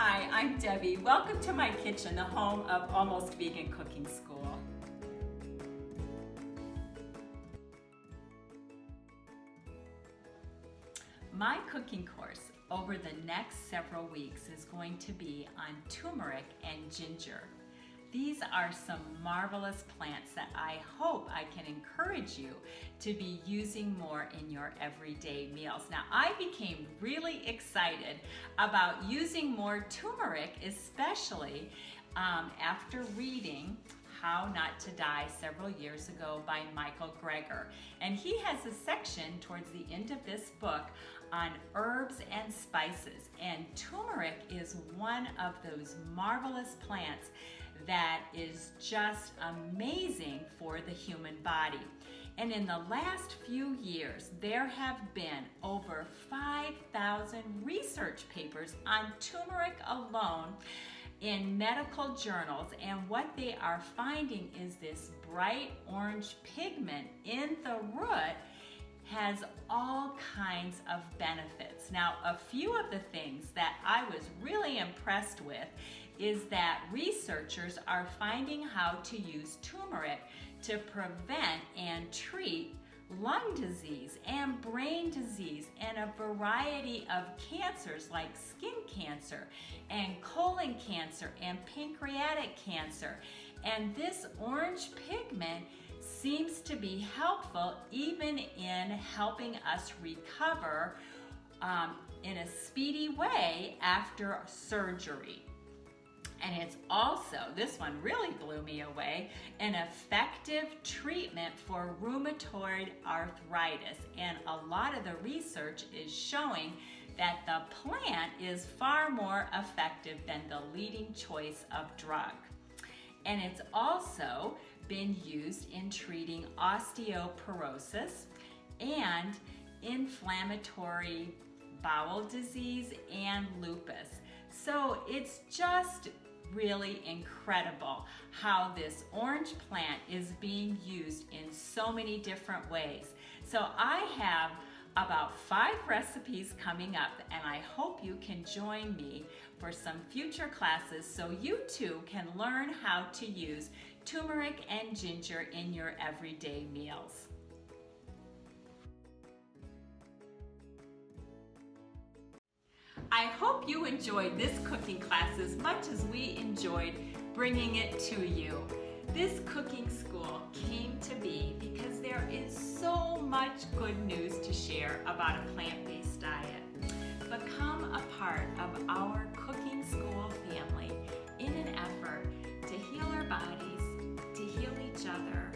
Hi, I'm Debbie. Welcome to my kitchen, the home of Almost Vegan Cooking School. My cooking course over the next several weeks is going to be on turmeric and ginger. These are some marvelous plants that I hope I can encourage you to be using more in your everyday meals. Now, I became really excited about using more turmeric, especially after reading How Not to Die several years ago by Michael Greger. And he has a section towards the end of this book on herbs and spices. And turmeric is one of those marvelous plants that is just amazing for the human body. And in the last few years, there have been over 5,000 research papers on turmeric alone in medical journals, and what they are finding is this bright orange pigment in the root has all kinds of benefits. Now, a few of the things that I was really impressed with is that researchers are finding how to use turmeric to prevent and treat lung disease and brain disease and a variety of cancers like skin cancer and colon cancer and pancreatic cancer. And this orange pigment seems to be helpful even in helping us recover in a speedy way after surgery. And it's also, this one really blew me away, an effective treatment for rheumatoid arthritis. And a lot of the research is showing that the plant is far more effective than the leading choice of drug. And it's also been used in treating osteoporosis and inflammatory bowel disease and lupus. So it's just really incredible how this orange plant is being used in so many different ways. So I have about 5 recipes coming up, and I hope you can join me for some future classes so you too can learn how to use turmeric and ginger in your everyday meals. I hope you enjoyed this cooking class as much as we enjoyed bringing it to you. This cooking school came to be because there is so much good news to share about a plant-based diet. Become a part of our cooking school family in an effort to heal our bodies, to heal each other,